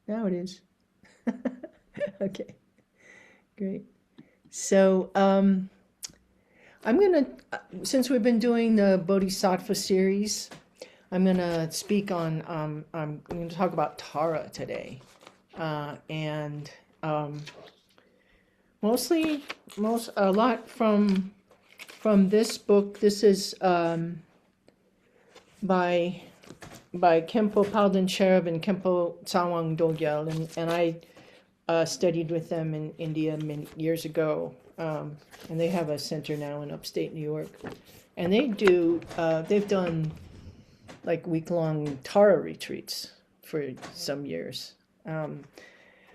Now it is. Okay, great. So I'm gonna, since we've been doing the Bodhisattva series, I'm gonna speak on. I'm going to talk about Tara today, and a lot from this book. This is by Khenpo Palden Cherub and Khenpo Tsawang Dogyal, and I studied with them in India many years ago, and they have a center now in upstate New York, and they've done like week-long Tara retreats for some years.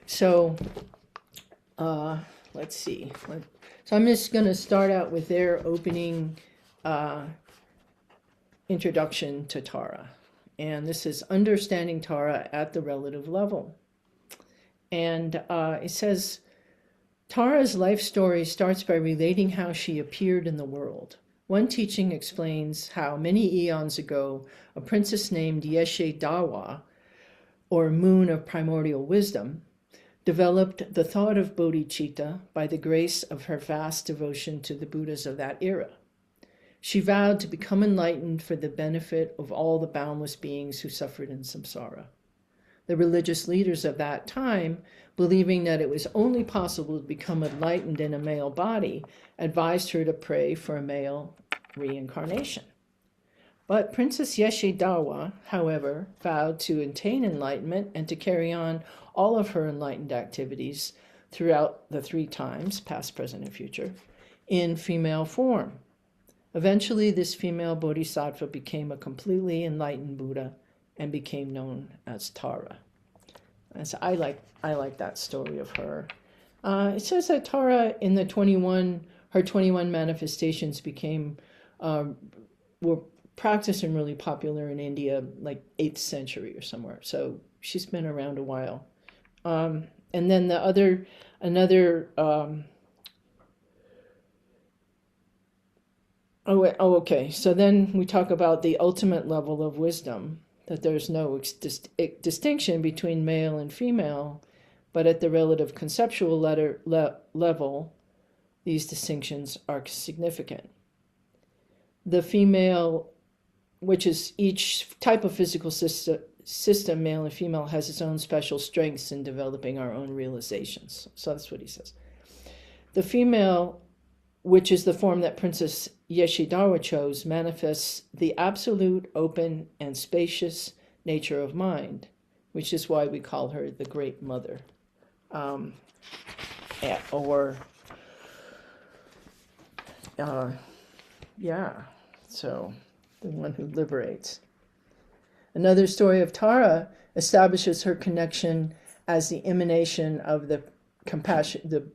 So let's see. So I'm just going to start out with their opening introduction to Tara. And this is Understanding Tara at the Relative Level. And it says, Tara's life story starts by relating how she appeared in the world. One teaching explains how many eons ago, a princess named Yeshe Dawa, or Moon of Primordial Wisdom, developed the thought of bodhicitta by the grace of her vast devotion to the Buddhas of that era. She vowed to become enlightened for the benefit of all the boundless beings who suffered in samsara. The religious leaders of that time, believing that it was only possible to become enlightened in a male body, advised her to pray for a male reincarnation. But Princess Yeshe Dawa, however, vowed to attain enlightenment and to carry on all of her enlightened activities throughout the 3 times, past, present, and future, in female form. Eventually, this female bodhisattva became a completely enlightened Buddha and became known as Tara. And so I like that story of her. It says that Tara, in her 21 manifestations became were practiced and really popular in India, like 8th century or somewhere. So she's been around a while. And then okay. So then we talk about the ultimate level of wisdom, that there's no distinction between male and female, but at the relative conceptual level, these distinctions are significant. The female, which is each type of physical system, male and female, has its own special strengths in developing our own realizations. So that's what he says. The female, which is the form that Princess Yeshe Dawa chose, manifests the absolute, open, and spacious nature of mind, which is why we call her the Great Mother. So the one who liberates. Another story of Tara establishes her connection as the emanation of the compassion, the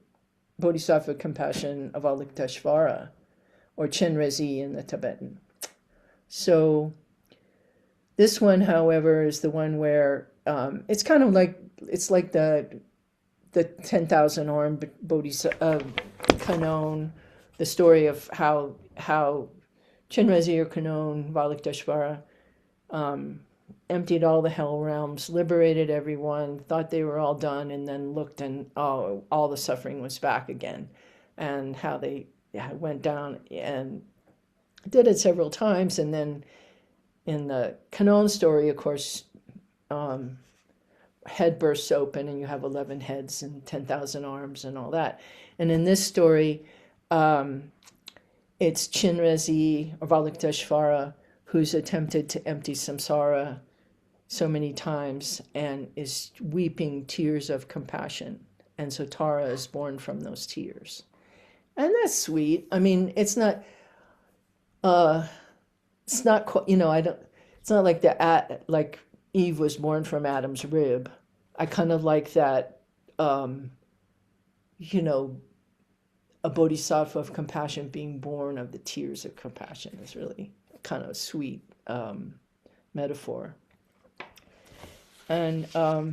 Bodhisattva compassion of Avalokiteshvara, or Chenrezig in the Tibetan. So this one, however, is the one where it's kind of like, it's like the 10,000 armed Bodhisattva Kanon, the story of how Chenrezig or Kanon, Avalokiteshvara, emptied all the hell realms, liberated everyone, thought they were all done, and then looked and all the suffering was back again. And how they went down and did it several times. And then in the Kanon story, of course, head bursts open and you have 11 heads and 10,000 arms and all that. And in this story, it's Chenrezig or Avalokiteshvara who's attempted to empty samsara so many times and is weeping tears of compassion. And so Tara is born from those tears. And that's sweet. I mean, it's not it's not like Eve was born from Adam's rib. I kind of like that, a bodhisattva of compassion being born of the tears of compassion is really kind of a sweet metaphor. And all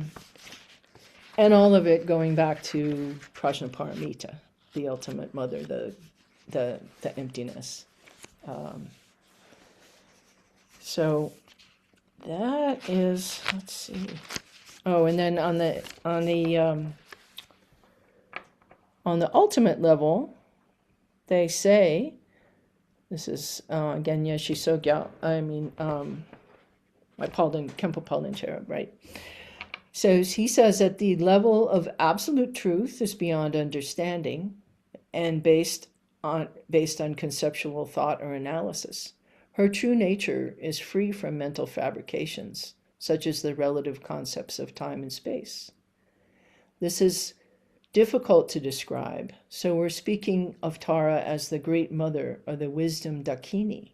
of it going back to Prajnaparamita, the ultimate mother, the emptiness. So that is, let's see. Oh, and then on the ultimate level, they say, this is again Yeshe Sogya, my Kempo Palinchera, right? So he says that the level of absolute truth is beyond understanding and based on conceptual thought or analysis. Her true nature is free from mental fabrications, such as the relative concepts of time and space. This is difficult to describe, so we're speaking of Tara as the Great Mother or the Wisdom Dakini.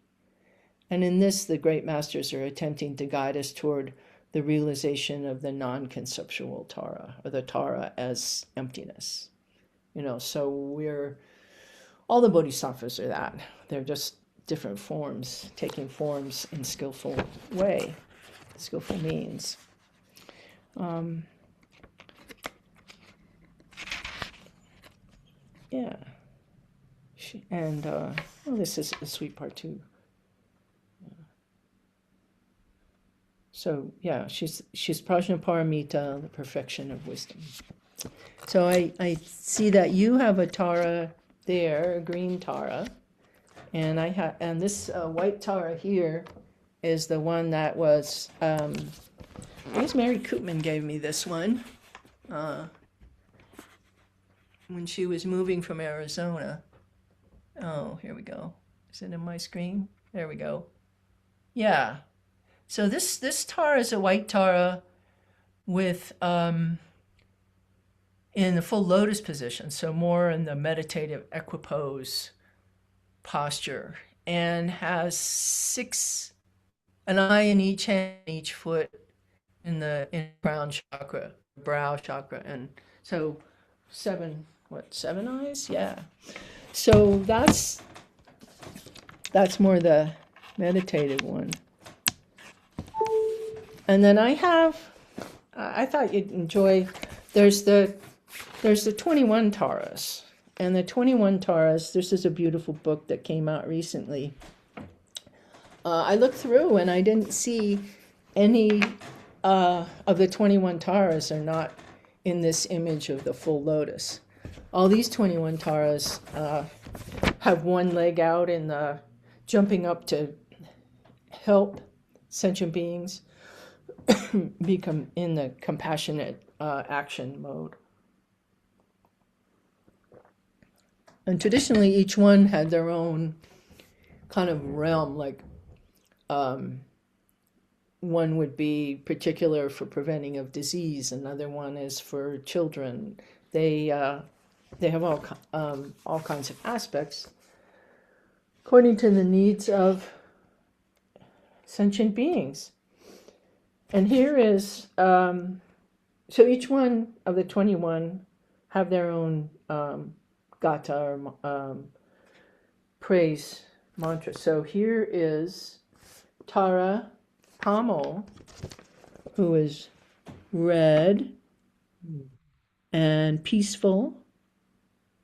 And in this, the great masters are attempting to guide us toward the realization of the non-conceptual Tara, or the Tara as emptiness. So all the Bodhisattvas are that. They're just different forms, taking forms in skillful means. Yeah. And, this is a sweet part too. So, yeah, she's Prajnaparamita, the perfection of wisdom. So I see that you have a Tara there, a green Tara, and and this white Tara here is the one that was, I guess Mary Koopman gave me this one when she was moving from Arizona. Oh, here we go. Is it in my screen? There we go. Yeah. So this Tara is a white Tara with in the full lotus position, so more in the meditative equipoise posture, and has an eye in each hand, each foot in the crown chakra, brow chakra, and so seven eyes? Yeah. So that's more the meditative one. And then I thought you'd enjoy, there's the 21 Taras. And the 21 Taras, this is a beautiful book that came out recently. I looked through and I didn't see any of the 21 Taras are not in this image of the full lotus. All these 21 Taras have one leg out in the jumping up to help sentient beings become in the compassionate action mode. And traditionally, each one had their own kind of realm, like one would be particular for preventing of disease, another one is for children. They have all kinds of aspects according to the needs of sentient beings. And here is, so each one of the 21 have their own gata or praise mantra. So here is Tara Pamo, who is red and peaceful,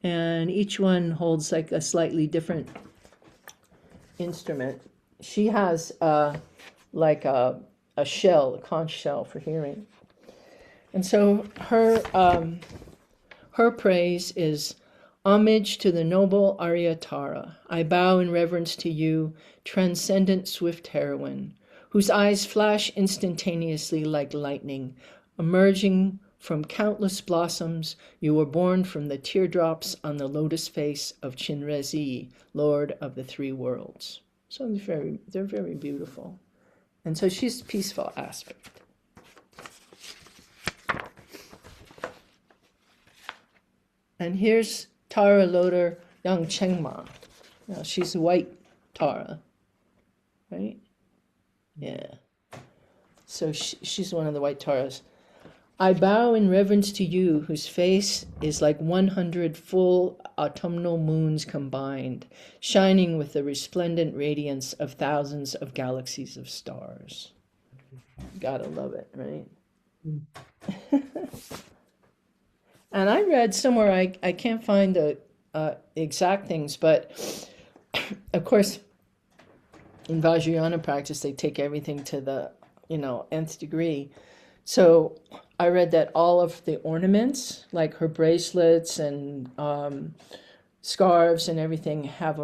and each one holds like a slightly different instrument. She has like a shell, a conch shell for hearing. And so her praise is homage to the noble Arya Tara. I bow in reverence to you, transcendent swift heroine, whose eyes flash instantaneously like lightning. Emerging from countless blossoms, you were born from the teardrops on the lotus face of Chinrezi, Lord of the Three Worlds. So they're very beautiful. And so she's peaceful aspect. And here's Tara Loder Yang Chengma. Now she's white Tara, right? Yeah. So she's one of the white Taras. I bow in reverence to you, whose face is like 100 full autumnal moons combined, shining with the resplendent radiance of thousands of galaxies of stars. Gotta love it, right? And I read somewhere, I can't find the exact things, but of course, in Vajrayana practice, they take everything to the, nth degree. So I read that all of the ornaments, like her bracelets and scarves and everything, have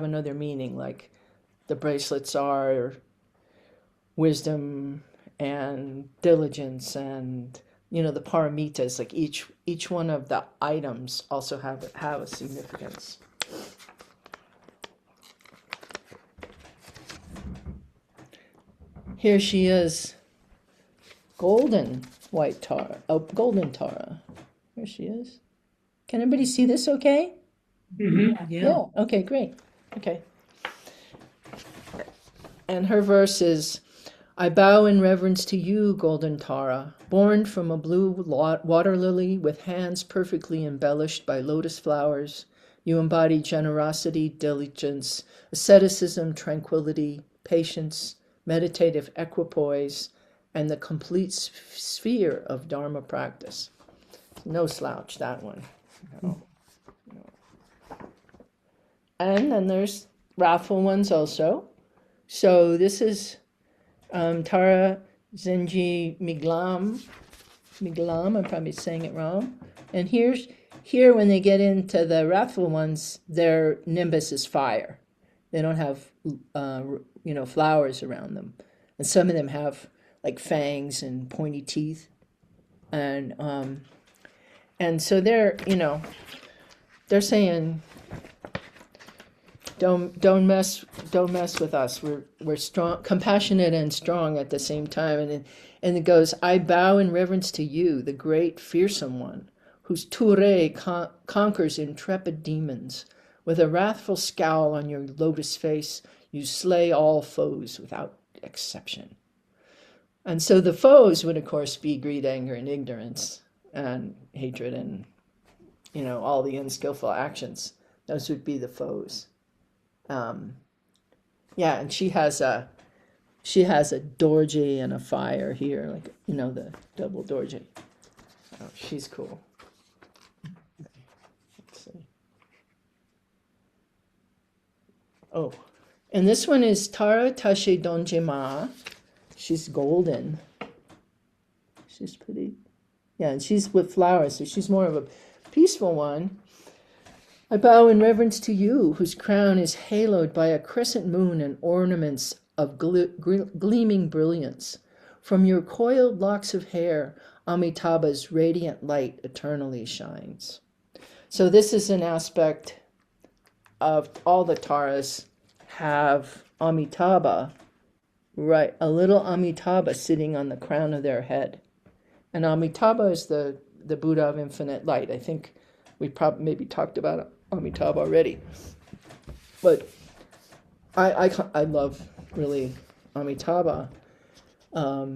another meaning. Like the bracelets are wisdom and diligence, and the paramitas. Like each one of the items also have a significance. Here she is, golden white Tara. Oh, golden Tara. Here she is. Can everybody see this okay? Mm-hmm. Yeah. Okay, great. Okay. And her verse is, I bow in reverence to you, golden Tara, born from a blue water lily with hands perfectly embellished by lotus flowers. You embody generosity, diligence, asceticism, tranquility, patience, meditative equipoise, and the complete sphere of Dharma practice. No slouch, that one. No. And then there's wrathful ones also. So this is Tara Zenji Miglam. I'm probably saying it wrong. And here when they get into the wrathful ones, their nimbus is fire. They don't have flowers around them, and some of them have like fangs and pointy teeth, and so they're saying, don't mess with us. We're strong, compassionate, and strong at the same time. And it goes, I bow in reverence to you, the great fearsome one, whose touré conquers intrepid demons. With a wrathful scowl on your lotus face, you slay all foes without exception. And so the foes would, of course, be greed, anger, and ignorance, and hatred, and all the unskillful actions. Those would be the foes. Yeah, and she has a dorje and a fire here, like the double dorje. Oh, she's cool. Let's see. Oh, and this one is Tara Tashe Donjema. She's golden. She's pretty. Yeah, and she's with flowers, so she's more of a peaceful one. I bow in reverence to you, whose crown is haloed by a crescent moon and ornaments of gleaming brilliance. From your coiled locks of hair, Amitabha's radiant light eternally shines. So this is an aspect of all the Taras have Amitabha, right? A little Amitabha sitting on the crown of their head. And Amitabha is the Buddha of infinite light. I think we probably maybe talked about Amitabha already. But I love really Amitabha. I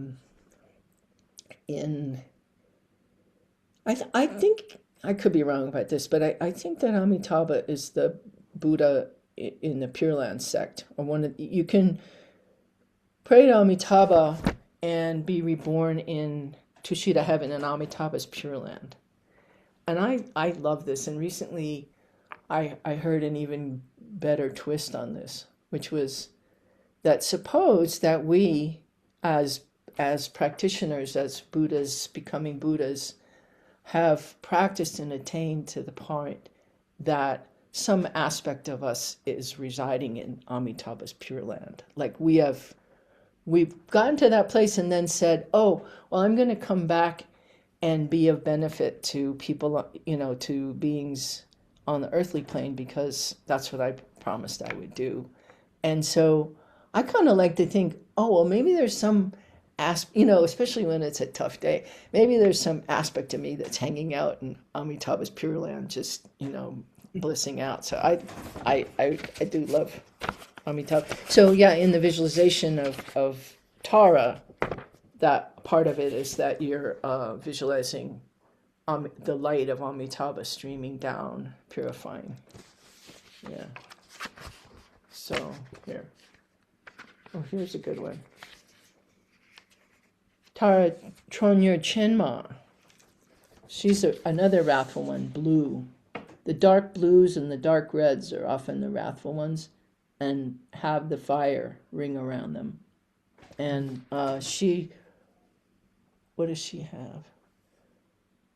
think I could be wrong about this, but I think that Amitabha is the Buddha in the Pure Land sect. Or you can pray to Amitabha and be reborn in Tushita heaven in Amitabha's Pure Land. And I love this. And recently I heard an even better twist on this, which was that suppose that we as practitioners, as Buddhas, becoming Buddhas, have practiced and attained to the point that some aspect of us is residing in Amitabha's Pure Land. Like we've gotten to that place and then said, oh, well, I'm going to come back and be of benefit to people, to beings on the earthly plane, because that's what I promised I would do. And so I kind of like to think, oh, well, maybe there's some especially when it's a tough day, maybe there's some aspect of me that's hanging out in Amitabha's Pure Land, just, blissing out. So I do love Amitabha. So yeah, in the visualization of Tara, that part of it is that you're visualizing the light of Amitabha streaming down, purifying. Yeah. So here. Oh, here's a good one. Tara Tronyer Chenma. She's another wrathful one, blue. The dark blues and the dark reds are often the wrathful ones and have the fire ring around them. And what does she have?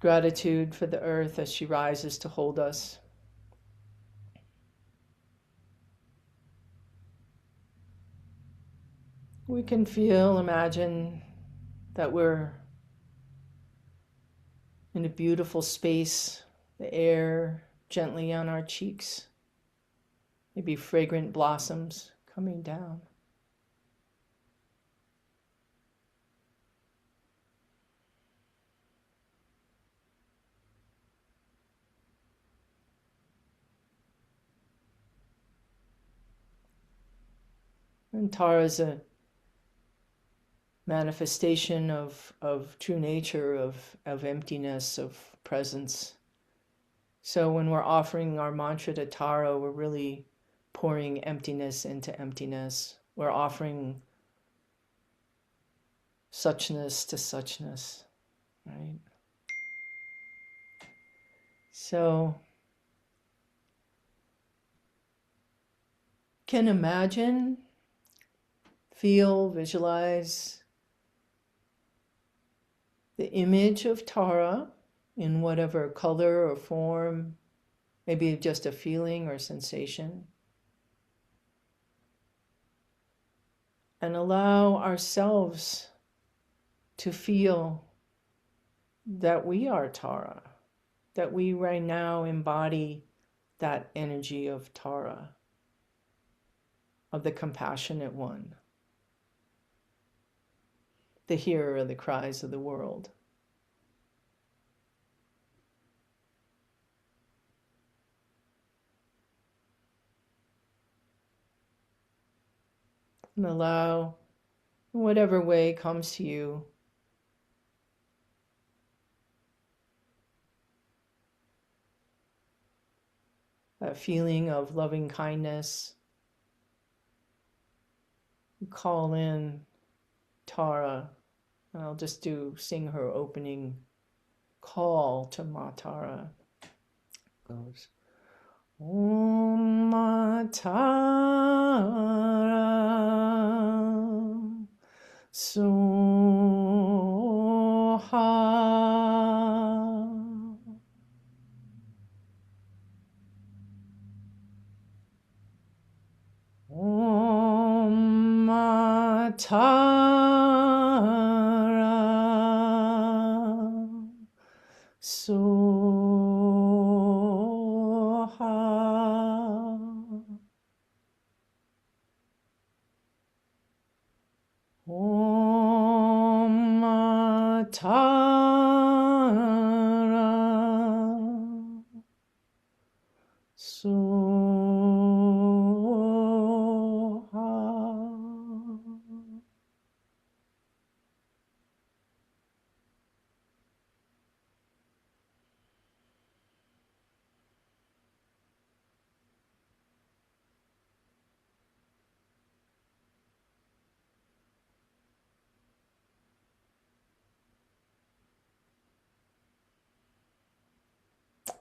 Gratitude for the earth as she rises to hold us. We can imagine that we're in a beautiful space, the air gently on our cheeks, maybe fragrant blossoms coming down. And Tara is a manifestation of true nature, of emptiness, of presence. So when we're offering our mantra to Tara, we're really pouring emptiness into emptiness. We're offering suchness to suchness, right? So can imagine, feel, visualize the image of Tara in whatever color or form, maybe just a feeling or sensation. And allow ourselves to feel that we are Tara, that we right now embody that energy of Tara, of the compassionate one, the hearer of the cries of the world. And allow, in whatever way comes to you, that feeling of loving kindness. Call in Tara, and I'll just sing her opening call to Ma Tara. Goes Om Ma Tara Soha. Om Ma Tara Soha. Om Ma Tara Soha.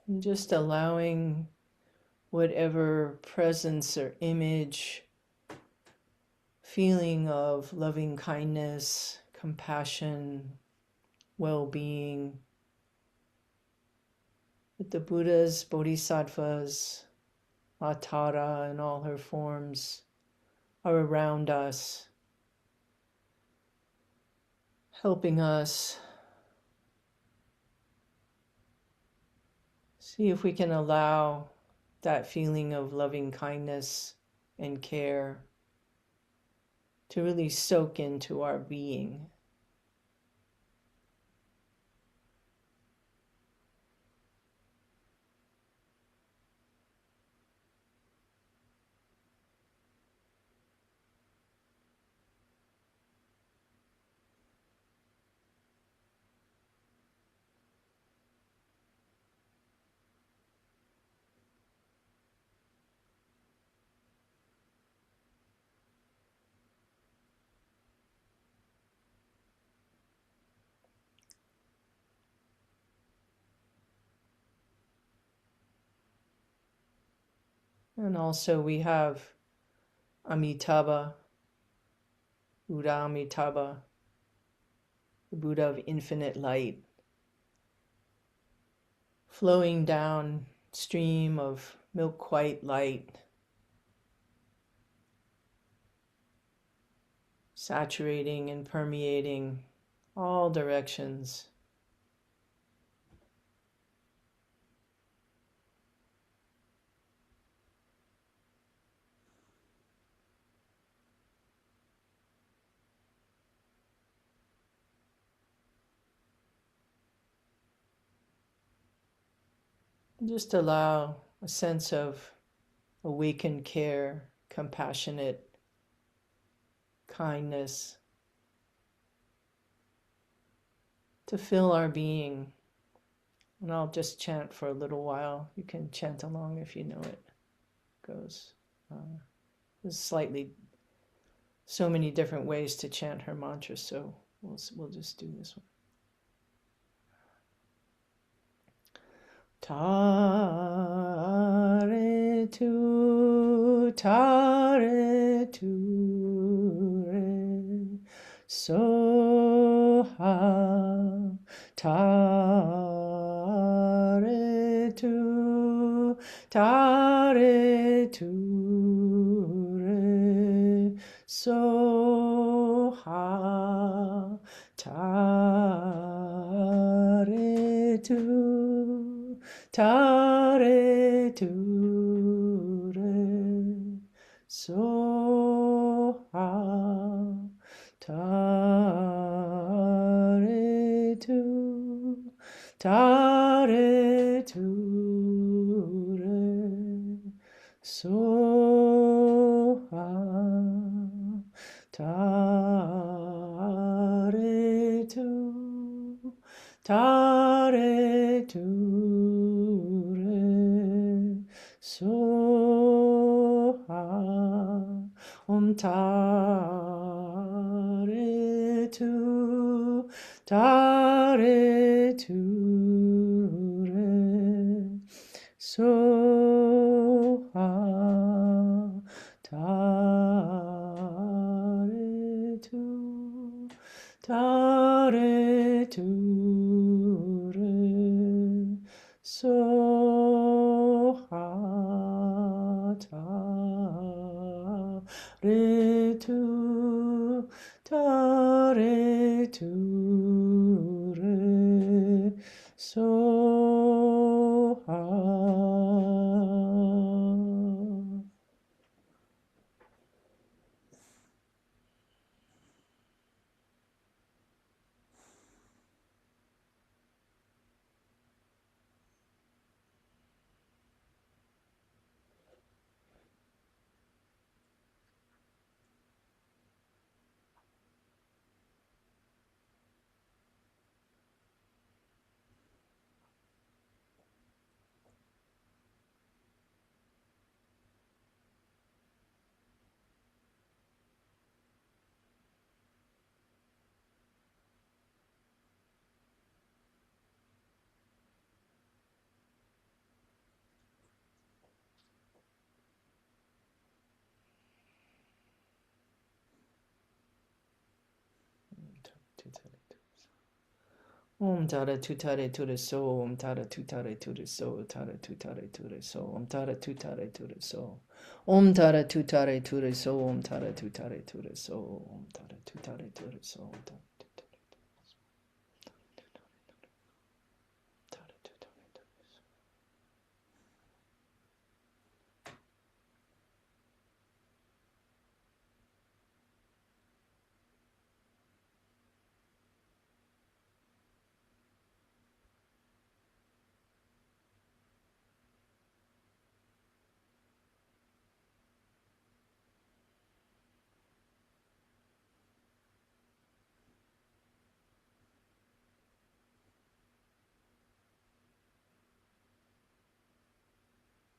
And just allowing whatever presence or image, feeling of loving kindness, compassion, well-being, that the Buddhas, Bodhisattvas, Tara in all her forms are around us, helping us see if we can allow that feeling of loving kindness and care to really soak into our being. And also we have Amitabha, Buddha Amitabha, the Buddha of infinite light, flowing down stream of milk white light, saturating and permeating all directions. Just allow a sense of awakened care, compassionate kindness to fill our being. And I'll just chant for a little while. You can chant along if you know it. Goes. There's slightly so many different ways to chant her mantra, so we'll just do this one. Tare tu re, soha. Tare tu re, soha. Tare tu re, soha. Tare tu re, soha. Tare tu re, soha. Om tare tu re, soha. Tare tu re, soha. Tare tu re, soha. Om tara tu tare tu re so, om tara tu tare tu re so, tara tu tare tu re so, om tara tu tare tu re so, om tara tu tare tu re so, om tara tu tare tu re so, om tara tu tare tu re so, om tara tu tare tu re so.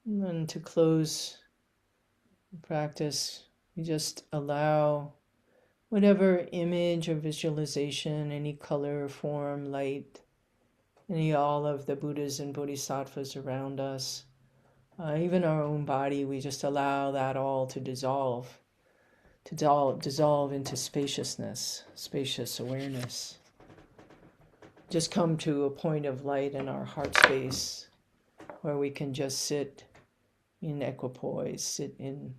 And then to close the practice, you just allow whatever image or visualization, any color, form, light, all of the Buddhas and Bodhisattvas around us, even our own body, we just allow that all to dissolve into spaciousness, spacious awareness. Just come to a point of light in our heart space, where we can just sit in equipoise, sit in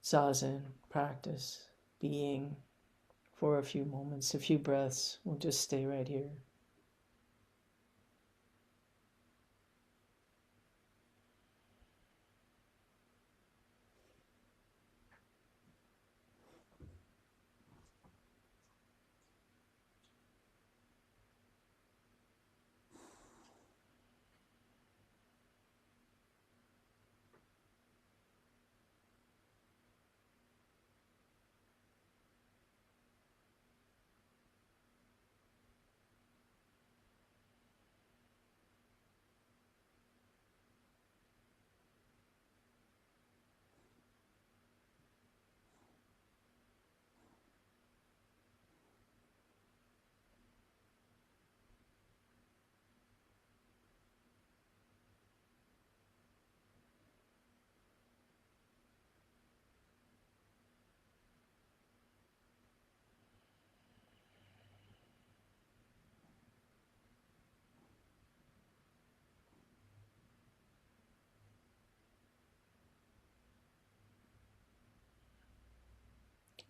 zazen practice, being for a few moments, a few breaths. We'll just stay right here.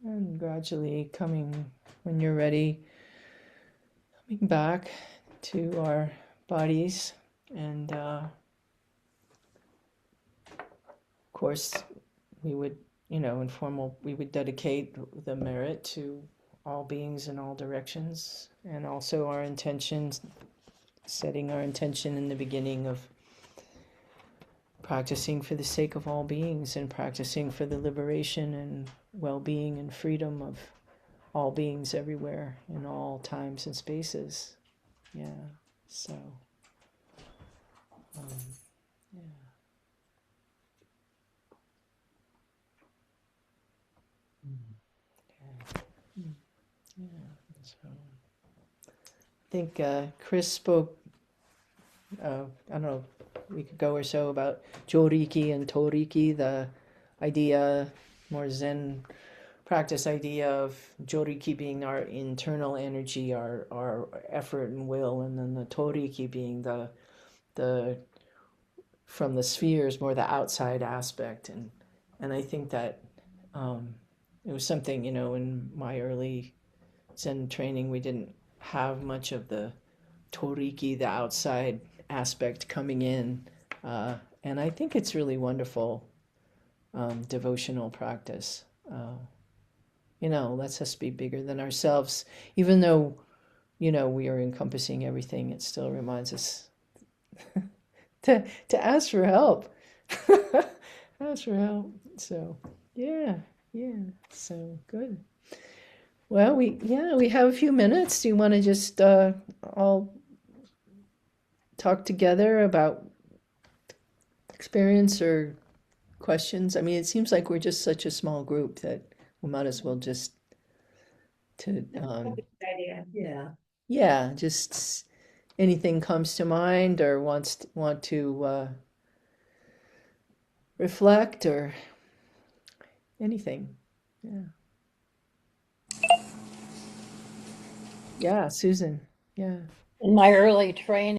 And gradually coming, when you're ready, coming back to our bodies. And of course, we would, we would dedicate the merit to all beings in all directions, and also our intentions, setting our intention in the beginning of practicing for the sake of all beings and practicing for the liberation and well-being and freedom of all beings everywhere in all times and spaces. Yeah, so yeah. Okay. Yeah, so I think Chris spoke, I don't know, a week ago or so about Joriki and Toriki, the idea, more Zen practice idea of Joriki being our internal energy, our effort and will, and then the Toriki being the from the spheres, more the outside aspect. And I think that it was something, in my early Zen training, we didn't have much of the Toriki, the outside aspect coming in. And I think it's really wonderful devotional practice. Lets us be bigger than ourselves. Even though, we are encompassing everything, it still reminds us to ask for help. Ask for help. So, yeah. So good. Well, we have a few minutes. Do you want to just all talk together about experience or questions? I mean, it seems like we're just such a small group that we might as well just to Idea. Yeah. yeah, just anything comes to mind or want to reflect or anything. Yeah. Yeah, Susan. Yeah. In my early training,